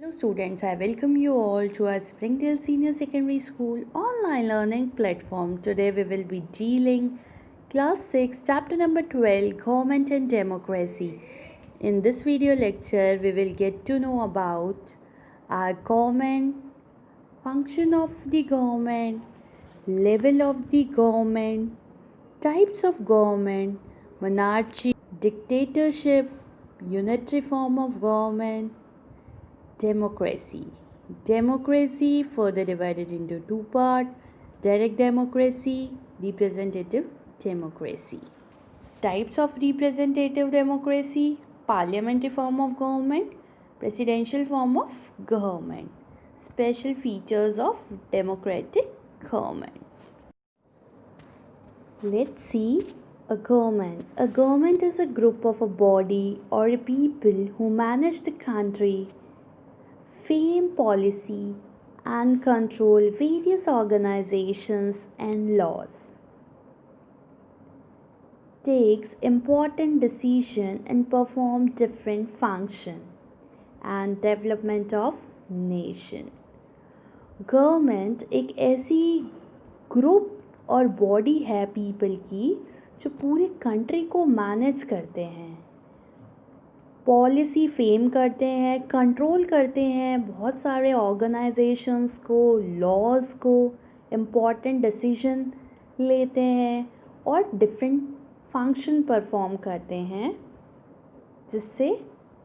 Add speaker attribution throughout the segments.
Speaker 1: Hello students, I welcome you all to our Springdale Senior Secondary School online learning platform. Today we will be dealing class 6 chapter number 12 government and democracy. In this video lecture we will get to know about our government, function of the government, level of the government, types of government, monarchy, dictatorship, unitary form of government, democracy. Democracy further divided into two parts: direct democracy, representative democracy. Types of representative democracy: parliamentary form of government, presidential form of government. Special features of democratic government. Let's see a government. A government is a group of a body or a people who manage the country, frame policy, and control various organizations and laws. Takes important decisions and perform different functions and development of nation. Government एक ऐसी group और body है people की जो पूरे country को manage करते हैं, पॉलिसी फेम करते हैं, कंट्रोल करते हैं बहुत सारे ऑर्गेनाइजेशंस को, लॉज को, इम्पॉर्टेंट डिसीजन लेते हैं और डिफरेंट फंक्शन परफॉर्म करते हैं जिससे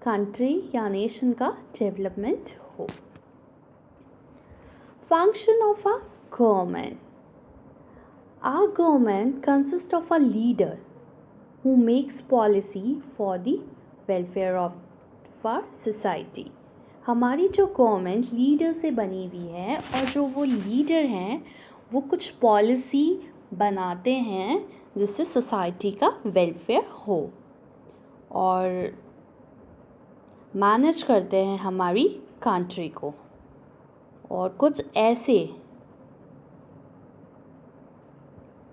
Speaker 1: कंट्री या नेशन का डेवलपमेंट हो. Function of a government. Our government consists of a leader who makes policy for the welfare of our society. हमारी जो गवर्नमेंट लीडर से बनी हुई है और जो वो लीडर हैं वो कुछ पॉलिसी बनाते हैं जिससे सोसाइटी का वेलफेयर हो और मैनेज करते हैं हमारी कंट्री को, और कुछ ऐसे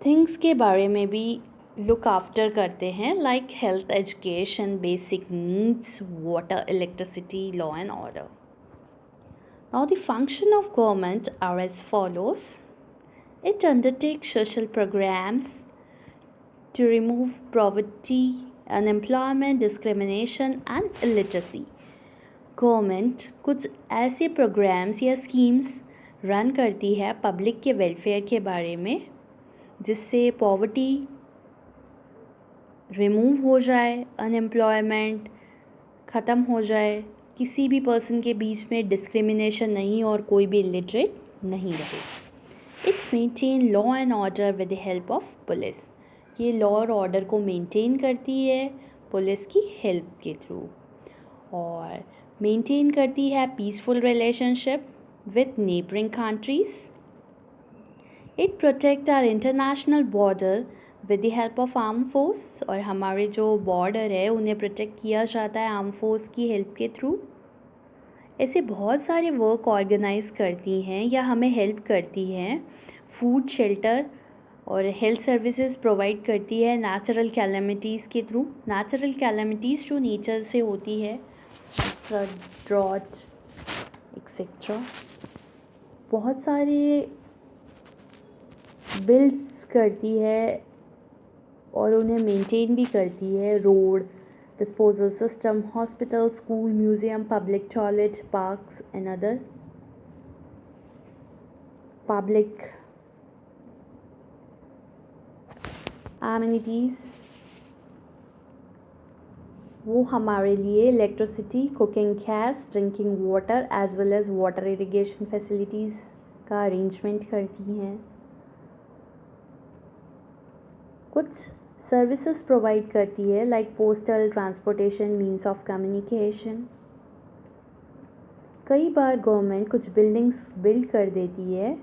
Speaker 1: थिंग्स के बारे में भी लुक आफ्टर करते हैं like health, education, basic needs, water, electricity, law and order. Now the function of government are as follows. It undertakes social programs to remove poverty, unemployment, discrimination and illiteracy. Government कुछ ऐसे programmes या schemes run करती है public के welfare के बारे में जिससे पॉवर्टी रिमूव हो जाए, अनएम्प्लॉयमेंट ख़त्म हो जाए, किसी भी पर्सन के बीच में डिस्क्रिमिनेशन नहीं और कोई भी इलिटरेट नहीं रहे. It's maintain law and order with the help of police. ये लॉ और ऑर्डर को मेंटेन करती है पुलिस की हेल्प के थ्रू, और मेंटेन करती है peaceful relationship with neighbouring countries. It protect our international border with the help of arm force. और हमारे जो बॉर्डर है उन्हें प्रोटेक्ट किया जाता है आर्म फोर्स की हेल्प के थ्रू. ऐसे बहुत सारे वर्क ऑर्गेनाइज करती हैं या हमें हेल्प करती हैं. फूड, शेल्टर और हेल्थ सर्विसेज प्रोवाइड करती है नेचुरल कैलेमिटीज़ के थ्रू. नेचुरल कैलेमिटीज़ जो नेचर से होती है, फ्लड, ड्रॉट एक्सेट्रा. बहुत सारे बिल्ड्स करती है और उन्हें मेंटेन भी करती है. Road, disposal system, hospital, school, museum, public toilet, parks and other public amenities. वो हमारे लिए electricity, cooking gas, drinking water as well as water irrigation facilities का अरेंजमेंट करती हैं. कुछ सर्विसेज प्रोवाइड करती है like postal, transportation, means of communication. कई बार गवर्नमेंट कुछ बिल्डिंग्स बिल्ड कर देती है,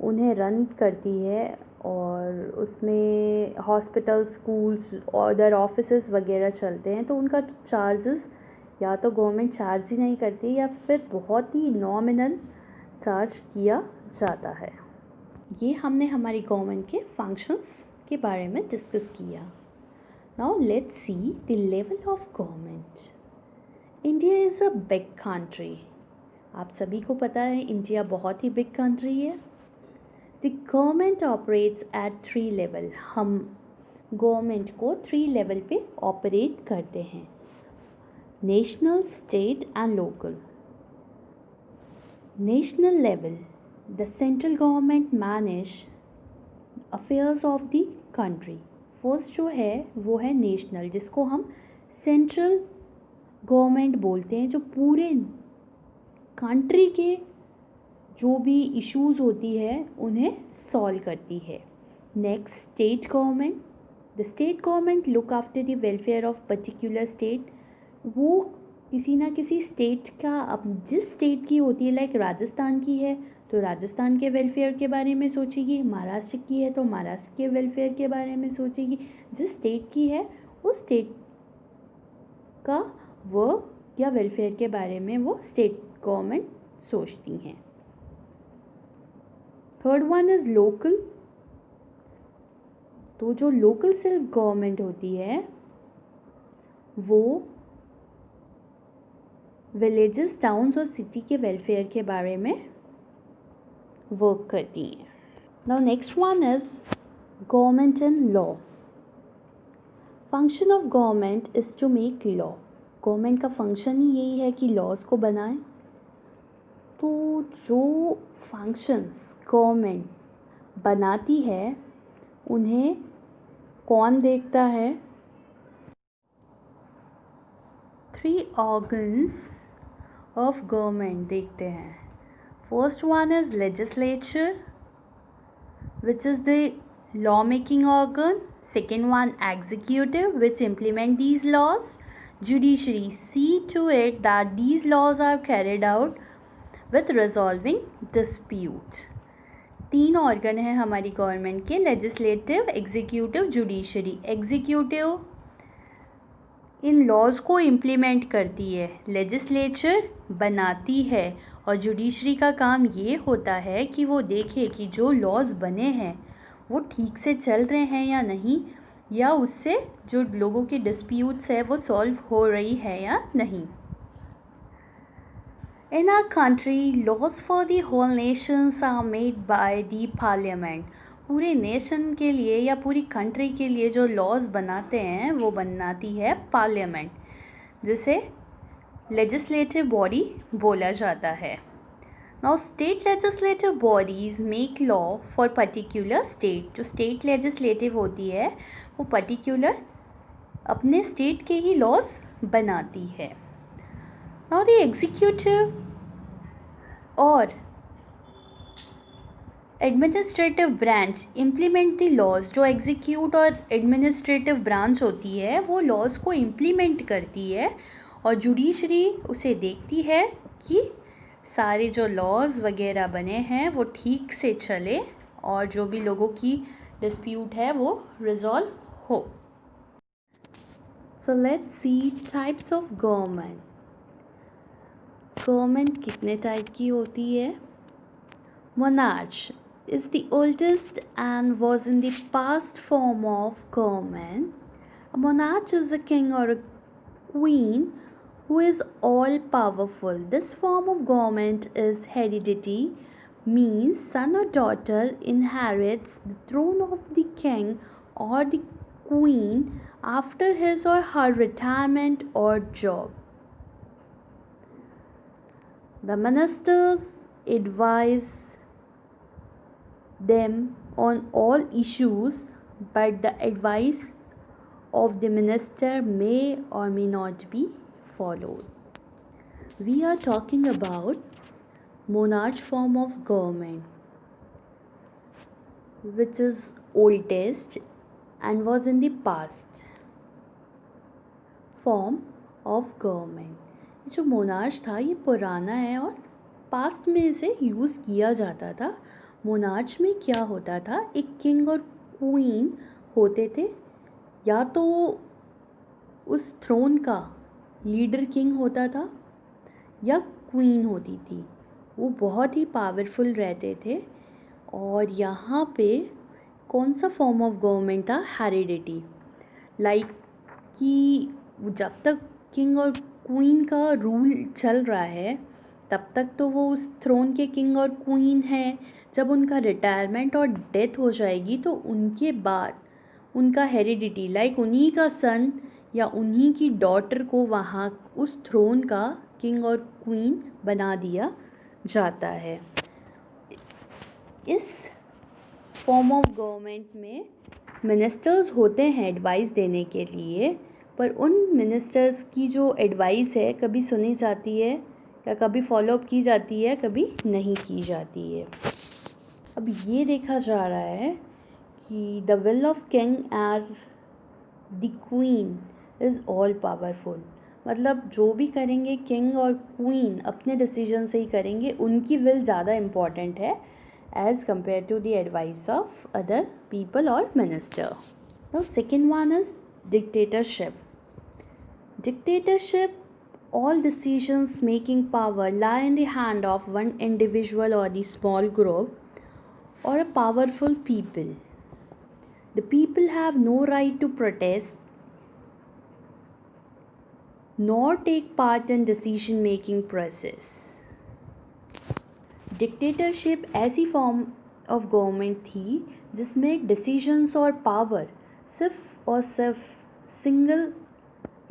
Speaker 1: उन्हें रन करती है और उसमें हॉस्पिटल, स्कूल्स, अदर ऑफिसेज वगैरह चलते हैं, तो उनका चार्जेस या तो गवर्नमेंट चार्ज ही नहीं करती या फिर बहुत ही नॉमिनल चार्ज किया जाता है. ये हमने हमारी गवर्नमेंट के फंक्शंस के बारे में डिस्कस किया. Now let's see the level of government. India is a big country आप सभी को पता है इंडिया बहुत ही बिग कंट्री है। The government operates at 3 level. हम गवर्नमेंट को 3 लेवल पे ऑपरेट करते हैं, national, state and local. National level, the central government manage affairs of the country. First जो है वो है नेशनल, जिसको हम सेंट्रल गवर्नमेंट बोलते हैं, जो पूरे कंट्री के जो भी इश्यूज होती है उन्हें सॉल्व करती है। Next, state government. The state government look after the welfare of particular state. वो किसी ना किसी स्टेट का, अब जिस स्टेट की होती है, लाइक राजस्थान की है तो राजस्थान के वेलफेयर के बारे में सोचेगी, महाराष्ट्र की है तो महाराष्ट्र के वेलफेयर के बारे में सोचेगी। जिस स्टेट की है उस स्टेट का वर्क या वेलफेयर के बारे में वो स्टेट गवर्नमेंट सोचती हैं। Third one is local. तो जो लोकल सेल्फ गवर्नमेंट होती है वो विलेजेस, टाउन्स और सिटी के वेलफेयर के बारे में वर्क करती हैं। Now next one is government and law. Function of government is to make law. Government का फंक्शन ही यही है कि लॉज को बनाए। तो जो फंक्शंस गवर्नमेंट बनाती है उन्हें कौन देखता है? 3 ऑर्गन्स ऑफ गवर्नमेंट देखते हैं। First one is legislature, which is the law-making organ. Second one, executive, which implement these laws. Judiciary, see to it that these laws are carried out with resolving dispute. 3 organ हैं हमारी government के, legislative, executive, judiciary. Executive इन laws को implement करती है, legislature बनाती है और जुडिशरी का काम ये होता है कि वो देखे कि जो लॉज बने हैं वो ठीक से चल रहे हैं या नहीं, या उससे जो लोगों के डिस्प्यूट्स है वो सॉल्व हो रही है या नहीं। In our country laws for the whole nations are made by the parliament. पूरे नेशन के लिए या पूरी कंट्री के लिए जो लॉज बनाते हैं वो बनाती है पार्लियामेंट, जिसे लेजिस्लेटिव बॉडी बोला जाता है। Now state legislative bodies make law for particular state. जो स्टेट लेजिस्लेटिव होती है वो पर्टिकुलर अपने स्टेट के ही लॉज बनाती है। नाउ द एग्जीक्यूटिव और administrative branch implement the laws. जो एग्जीक्यूट और एडमिनिस्ट्रेटिव ब्रांच होती है वो लॉज को इम्प्लीमेंट करती है और जुडिशरी उसे देखती है कि सारे जो लॉज वगैरह बने हैं वो ठीक से चले और जो भी लोगों की डिस्प्यूट है वो रिजॉल्व हो। So let's see types of government. Government कितने टाइप की होती है? Monarch is the oldest and was in the past form of government. A monarch is a king or a queen who is all powerful. This form of government is hereditary, means son or daughter inherits the throne of the king or the queen after his or her retirement or job. The ministers advise them on all issues, but the advice of the minister may or may not be followed. We are talking about monarch form of government, which is oldest and was in the past form of government. जो monarch था ये पुराना है और past में इसे use किया जाता था। मोनार्च में क्या होता था, एक किंग और क्वीन होते थे, या तो उस थ्रोन का लीडर किंग होता था या क्वीन होती थी। वो बहुत ही पावरफुल रहते थे। और यहाँ पे कौन सा फॉर्म ऑफ गवर्नमेंट था? हेरिडिटी। लाइक कि जब तक किंग और क्वीन का रूल चल रहा है तब तक तो वो उस थ्रोन के किंग और क्वीन हैं। जब उनका रिटायरमेंट और डेथ हो जाएगी तो उनके बाद उनका हेरिडिटी लाइक उन्हीं का सन या उन्हीं की डॉटर को वहाँ उस थ्रोन का किंग और क्वीन बना दिया जाता है। इस फॉर्म ऑफ गवर्नमेंट में मिनिस्टर्स होते हैं एडवाइस देने के लिए, पर उन मिनिस्टर्स की जो एडवाइस है कभी सुनी जाती है या कभी फॉलोअप की जाती है, कभी नहीं की जाती है। अब ये देखा जा रहा है कि the will of king and the queen is all powerful. मतलब जो भी करेंगे किंग और क्वीन अपने डिसीजन से ही करेंगे, उनकी विल ज़्यादा इम्पॉर्टेंट है as compared to the advice of other people or minister. Now second one is dictatorship. Dictatorship, all decisions making power lie in the hand of one individual or the small group or a powerful people. The people have no right to protest nor take part in decision making process. Dictatorship ऐसी form of government थी जिसमें decisions और power सिर्फ और सिर्फ single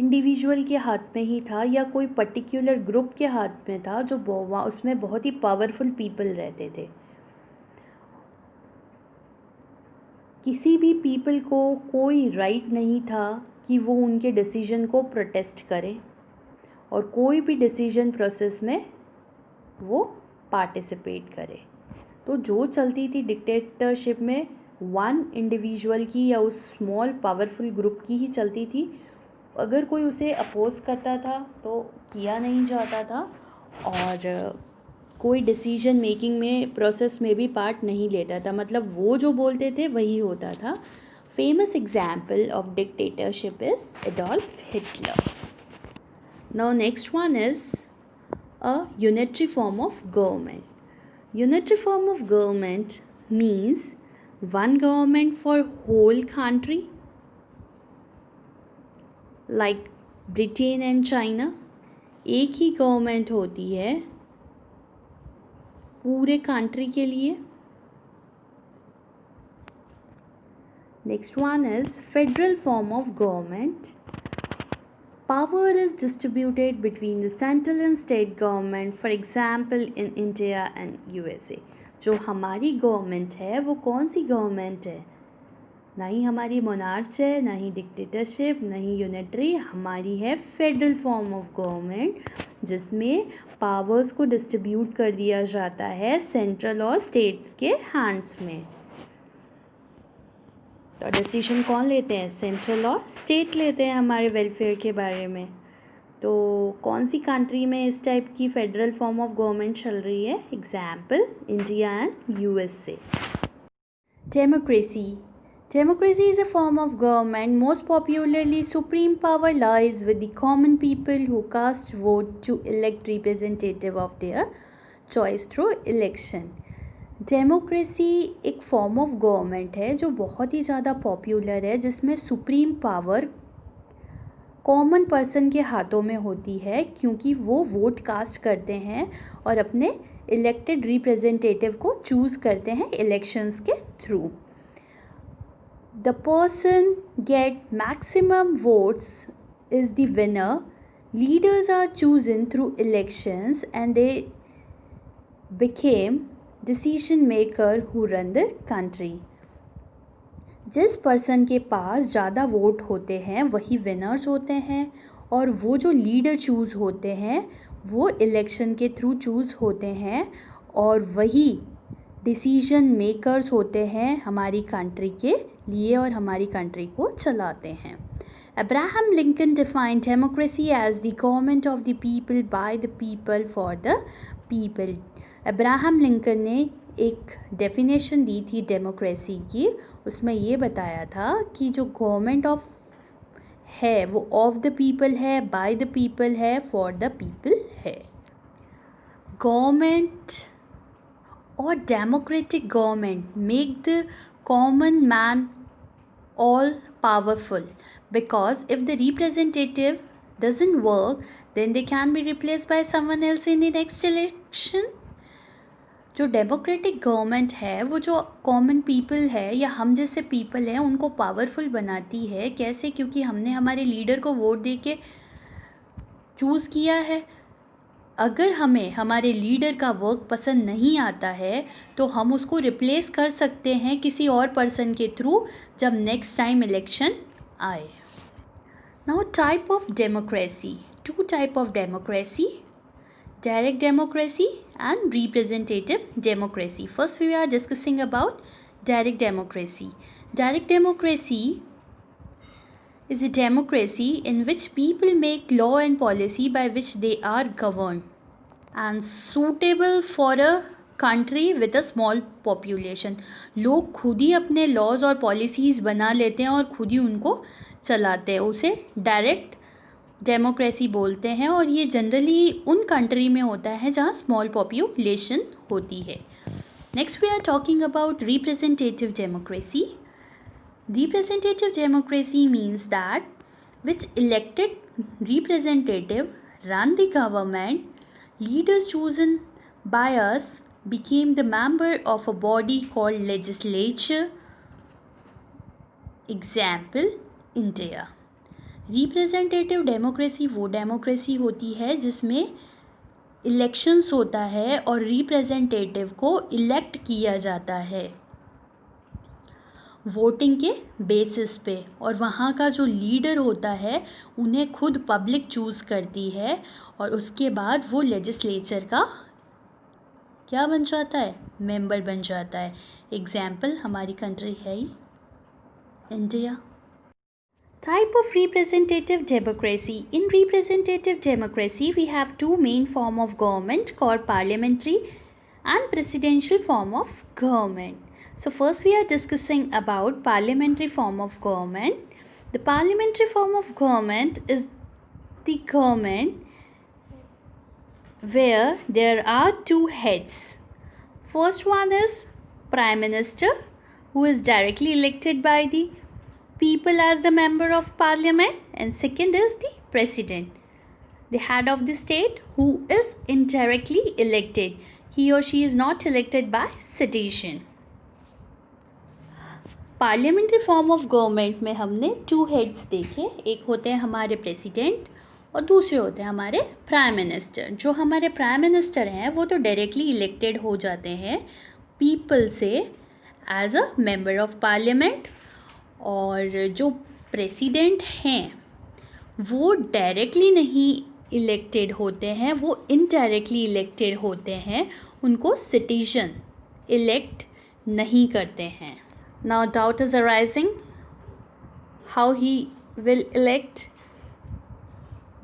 Speaker 1: individual के हाथ में ही था या कोई पर्टिकुलर ग्रुप के हाथ में था, जो उसमें बहुत ही पावरफुल पीपल रहते थे। किसी भी पीपल को कोई राइट नहीं था कि वो उनके डिसीजन को प्रोटेस्ट करे और कोई भी डिसीजन प्रोसेस में वो पार्टिसिपेट करे। तो जो चलती थी डिक्टेटरशिप में वन इंडिविजुअल की या उस स्मॉल पावरफुल ग्रुप की ही चलती थी। अगर कोई उसे अपोज करता था तो किया नहीं जाता था और कोई डिसीजन मेकिंग में प्रोसेस में भी पार्ट नहीं लेता था। मतलब वो जो बोलते थे वही होता था। Famous example of dictatorship is Adolf Hitler. Now next one is a unitary form of government. Unitary form of government means one government for whole country, like Britain and China. एक ही गवर्नमेंट होती है पूरे country के लिए। Next one is federal form of government. Power is distributed between the central and state government, for example in India and USA. जो हमारी government है वो कौन सी गवर्नमेंट है? ना ही हमारी मोनार्च है, ना ही डिक्टेटरशिप, ना ही यूनिटरी। हमारी है फेडरल फॉर्म ऑफ गवर्नमेंट जिसमें पावर्स को डिस्ट्रीब्यूट कर दिया जाता है सेंट्रल और स्टेट्स के हैंड्स में। तो डिसीजन कौन लेते हैं? सेंट्रल और स्टेट लेते हैं हमारे वेलफेयर के बारे में। तो कौन सी कंट्री में इस टाइप की फेडरल फॉर्म ऑफ गवर्नमेंट चल रही है? Example India and USA. Democracy. Democracy is a form of government. Most popularly, supreme power lies with the common people who cast vote to elect representative of their choice through election. Democracy एक form of government है जो बहुत ही ज़्यादा popular है, जिसमें supreme power common person के हाथों में होती है क्योंकि वो वोट कास्ट करते हैं और अपने इलेक्टेड रिप्रेजेंटेटिव को चूज़ करते हैं इलेक्शंस के through. The person get maximum votes is the winner. Leaders are chosen through elections and they became decision maker who run the country. जिस पर्सन के पास ज़्यादा वोट होते हैं वही विनर्स होते हैं और वो जो लीडर चूज़ होते हैं वो इलेक्शन के थ्रू चूज़ होते हैं और वही डिसीजन मेकर्स होते हैं हमारी कंट्री के लिए और हमारी कंट्री को चलाते हैं. Abraham Lincoln defined democracy as the government of the people by the people for the people. Abraham Lincoln ने एक डेफिनेशन दी थी डेमोक्रेसी की. उसमें ये बताया था कि जो गवर्नमेंट ऑफ है वो ऑफ द पीपल है, बाय द पीपल है, फॉर द पीपल है. Government or democratic government make the common man all powerful because if the representative doesn't work, then they can be replaced by someone else in the next election. जो democratic government है वो जो common people है या हम जैसे people हैं उनको पावरफुल बनाती है. कैसे? क्योंकि हमने हमारे लीडर को वोट दे के चूज़ किया है. अगर हमें हमारे लीडर का वर्क पसंद नहीं आता है तो हम उसको रिप्लेस कर सकते हैं किसी और पर्सन के थ्रू जब नेक्स्ट टाइम इलेक्शन आए. Now type of democracy. Two type of democracy, direct democracy and representative democracy. First we are discussing about direct democracy. Direct democracy is a democracy in which people make law and policy by which they are governed and suitable for a country with a small population. लोग खुद ही अपने laws और policies बना लेते हैं और खुद ही उनको चलाते हैं. उसे डायरेक्ट डेमोक्रेसी बोलते हैं और ये जनरली उन कंट्री में होता है जहाँ स्मॉल पॉपुलेशन होती है. Next we are talking about representative democracy. Representative democracy means that which elected representative run the government. Leaders chosen by us became the member of a body called legislature. Example, India. Representative democracy वो democracy होती है जिसमें elections होता है और representative को elect किया जाता है वोटिंग के बेसिस पे, और वहाँ का जो लीडर होता है उन्हें खुद पब्लिक चूज़ करती है और उसके बाद वो लेजिस्लेचर का क्या बन जाता है? मेंबर बन जाता है. एग्जाम्पल हमारी कंट्री है ही India. Type of representative democracy. In representative democracy, we have two main form of government called parliamentary and presidential form of government. So first we are discussing about parliamentary form of government. The parliamentary form of government is the government where there are two heads. First one is Prime Minister, who is directly elected by the people as the member of parliament, and second is the president, the head of the state, who is indirectly elected. He or she is not elected by citizen. Parliamentary form of government में हमने two heads देखे. एक होते हैं हमारे president और दूसरे होते हैं हमारे प्राइम मिनिस्टर. जो हमारे प्राइम मिनिस्टर हैं वो तो डायरेक्टली इलेक्टेड हो जाते हैं पीपल से as a member of parliament, और जो प्रेसिडेंट हैं वो डायरेक्टली नहीं इलेक्टेड होते हैं, वो इनडायरेक्टली इलेक्टेड होते हैं. उनको सिटीजन इलेक्ट नहीं करते हैं. Now doubt is arising how he will elect.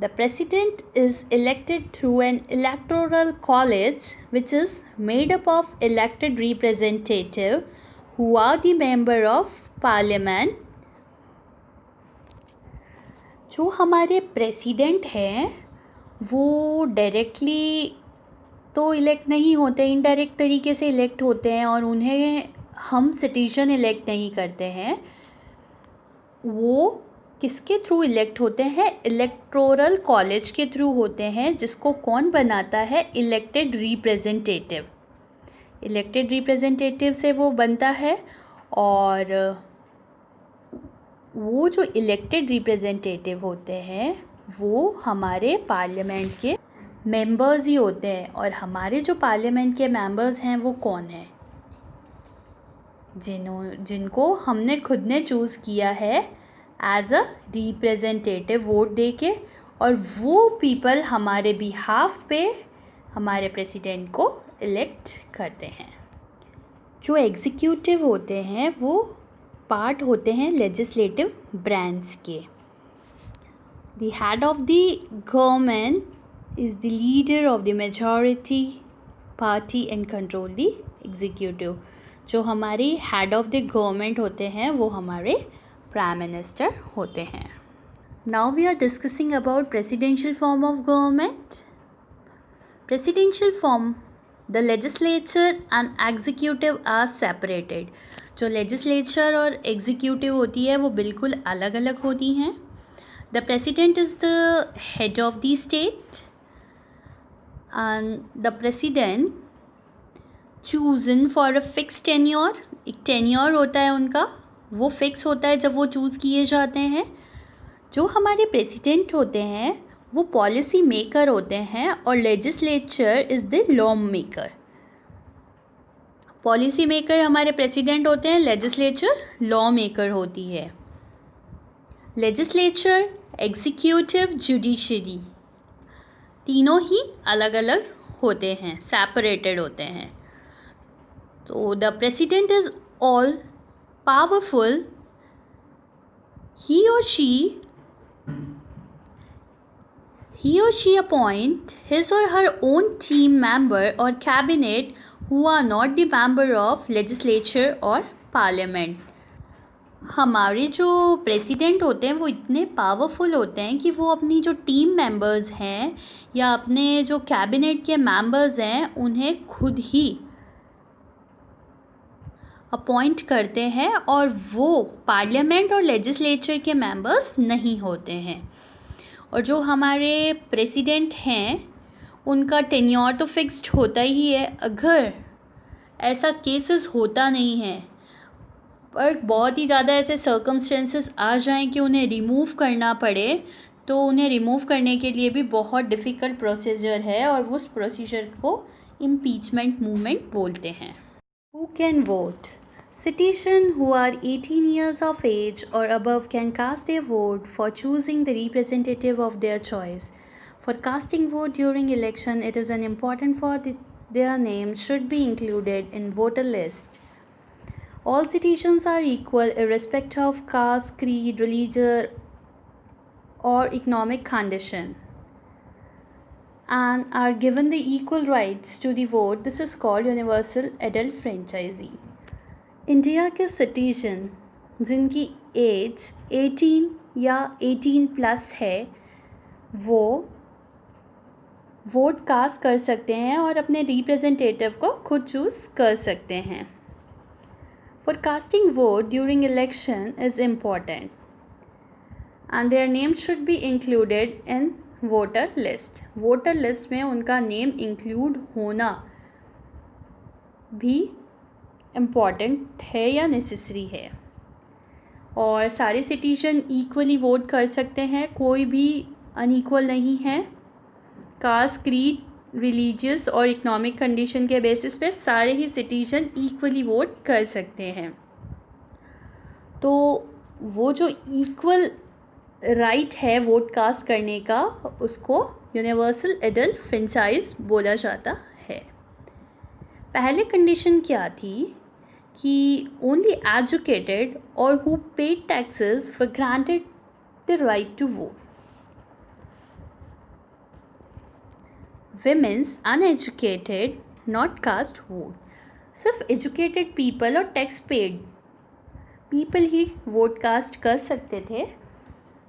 Speaker 1: The president is elected through an electoral college which is made up of elected representative who are the member of parliament. जो हमारे president हैं वो directly तो elect नहीं होते, indirect तरीके से elect होते हैं और उन्हें हम सिटीजन इलेक्ट नहीं करते हैं. वो किसके थ्रू इलेक्ट होते हैं? इलेक्टोरल कॉलेज के थ्रू होते हैं, जिसको कौन बनाता है? Elected representative. इलेक्टेड रिप्रेजेंटेटिव से वो बनता है और वो जो इलेक्टेड रिप्रेजेंटेटिव होते हैं वो हमारे पार्लियामेंट के मेंबर्स ही होते हैं. और हमारे जो पार्लियामेंट के मेंबर्स हैं वो कौन हैं? जिनको हमने खुद ने चूज़ किया है एज अ रिप्रेजेंटेटिव वोट दे के, और वो पीपल हमारे बिहाफ पे हमारे प्रेसिडेंट को इलेक्ट करते हैं. जो एग्जीक्यूटिव होते हैं वो पार्ट होते हैं लेजिस्लेटिव ब्रांच के. The head of the government is the leader of the majority party and control the executive. जो हमारे हेड ऑफ द गवर्नमेंट होते हैं वो हमारे प्राइम मिनिस्टर होते हैं. Now we are discussing about presidential form of government. Presidential form, the legislature and executive are separated. जो legislature और एग्जीक्यूटिव होती है वो बिल्कुल अलग अलग होती हैं. The president is the head of the state and the president chosen for a fixed tenure. एक tenure होता है उनका, वो फिक्स होता है जब वो चूज़ किए जाते हैं. जो हमारे प्रेसिडेंट होते हैं वो पॉलिसी मेकर होते हैं और legislature is the law maker. Policy maker हमारे प्रेसिडेंट होते हैं, लेजिस्लेचर लॉ मेकर होती है. लेजिस्लेचर, एग्जीक्यूटिव, जुडिशरी तीनों ही अलग अलग होते हैं, सेपरेटेड होते हैं. तो the president is all powerful. He or she appoint his or her own team member or cabinet who are not the member of legislature or parliament. हमारे जो प्रेसिडेंट होते हैं वो इतने पावरफुल होते हैं कि वो अपनी जो टीम मेंबर्स हैं या अपने जो कैबिनेट के मेंबर्स हैं उन्हें खुद ही अपॉइंट करते हैं और वो पार्लियामेंट और लेजिस्लेचर के मेंबर्स नहीं होते हैं. और जो हमारे प्रेसिडेंट हैं उनका टेन्योर तो फिक्स्ड होता ही है. अगर ऐसा केसेस होता नहीं है पर बहुत ही ज़्यादा ऐसे सर्कमस्टेंसेस आ जाएं कि उन्हें रिमूव करना पड़े तो उन्हें रिमूव करने के लिए भी बहुत डिफ़िकल्ट प्रोसीजर है और उस प्रोसीजर को इम्पीचमेंट मूवमेंट बोलते हैं. Who can vote? Citizens who are 18 years of age or above can cast their vote for choosing the representative of their choice. For casting vote during election, it is important for their name should be included in voter list. All citizens are equal irrespective of caste, creed, religion, or economic condition, and are given the equal rights to the vote. This is called universal adult franchisee. India के citizen जिनकी as 18 या 18 plus है वो vote cast कर सकते हैं और अपने रिप्रेजेंटेटिव को खुद चूज़ कर सकते हैं. For casting vote during election is important and their name should be included in voter list. Voter list में उनका नेम इंक्लूड होना भी इम्पॉर्टेंट है या नेसेसरी है. और सारे सिटीजन इक्वली वोट कर सकते हैं, कोई भी अनइक्वल नहीं है. कास्ट, क्रीड, रिलीजियस और इकोनॉमिक कंडीशन के बेसिस पे सारे ही सिटीजन इक्वली वोट कर सकते हैं. तो वो जो इक्वल राइट है वोट कास्ट करने का उसको यूनिवर्सल एडल्ट फ्रेंचाइज बोला जाता है. पहले कंडीशन क्या थी कि ओनली एजुकेटेड और who paid taxes were granted the right to vote. Women's uneducated not cast vote. सिर्फ एजुकेटेड पीपल और टैक्स पेड पीपल ही वोट कास्ट कर सकते थे.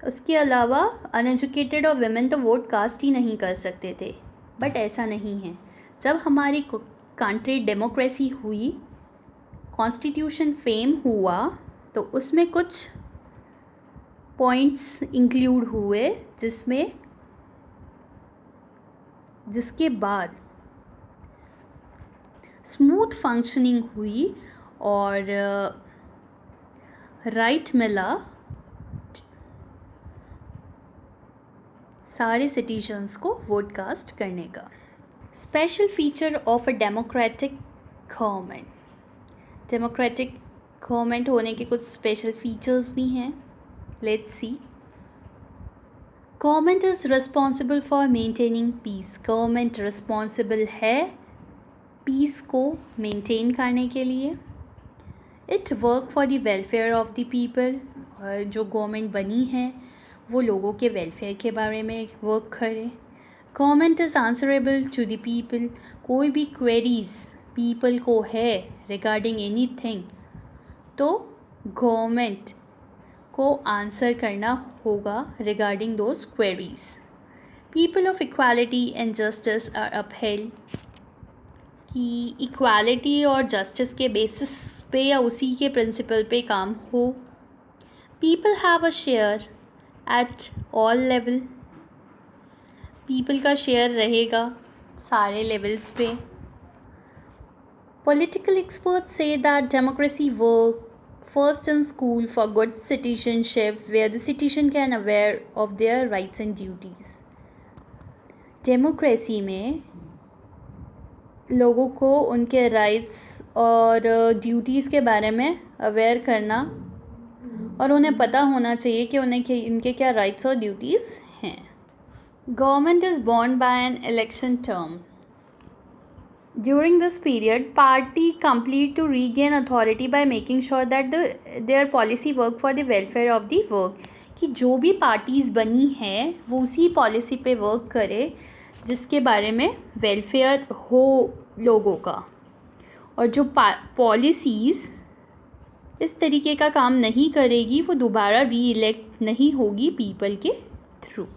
Speaker 1: उसके अलावा अनएजुकेटेड और विमेन तो वोट कास्ट ही नहीं कर सकते थे. बट ऐसा नहीं है. जब हमारी कंट्री डेमोक्रेसी हुई, कॉन्स्टिट्यूशन फेम हुआ, तो उसमें कुछ पॉइंट्स इंक्लूड हुए जिसके बाद स्मूथ फंक्शनिंग हुई और राइट मिला सारे सिटीजन्स को वोट कास्ट करने का. Special feature of a democratic government. Democratic government होने के कुछ स्पेशल फीचर्स भी हैं. Let's see. Government is responsible for maintaining peace. Government responsible है पीस को मेंटेन करने के लिए. It work for the welfare of the people. और जो गवर्नमेंट बनी है वो लोगों के वेलफेयर के बारे में वर्क करे. Government is answerable to the people. कोई भी क्वेरीज पीपल को है रिगार्डिंग एनीथिंग तो गवर्नमेंट को आंसर करना होगा regarding those queries. People of equality and justice are upheld. कि इक्वालिटी और जस्टिस के बेसिस पे या उसी के प्रिंसिपल पे काम हो. People have a share at all level, people का शेयर रहेगा सारे लेवल्स पे. Political experts say that democracy works first in school for good citizenship, where the citizen can aware of their rights and duties. Democracy में लोगों को उनके rights और duties के बारे में अवेयर करना और उन्हें पता होना चाहिए कि इनके क्या राइट्स और ड्यूटीज़ हैं. Government is born by an election term. During this period, party complete to regain authority by making sure that their policy work for the welfare of the work. कि जो भी पार्टीज़ बनी है वो उसी policy पे work करे जिसके बारे में वेलफेयर हो लोगों का, और जो पॉलिसीज़ इस तरीके का काम नहीं करेगी वो दोबारा री इलेक्ट नहीं होगी पीपल के थ्रू.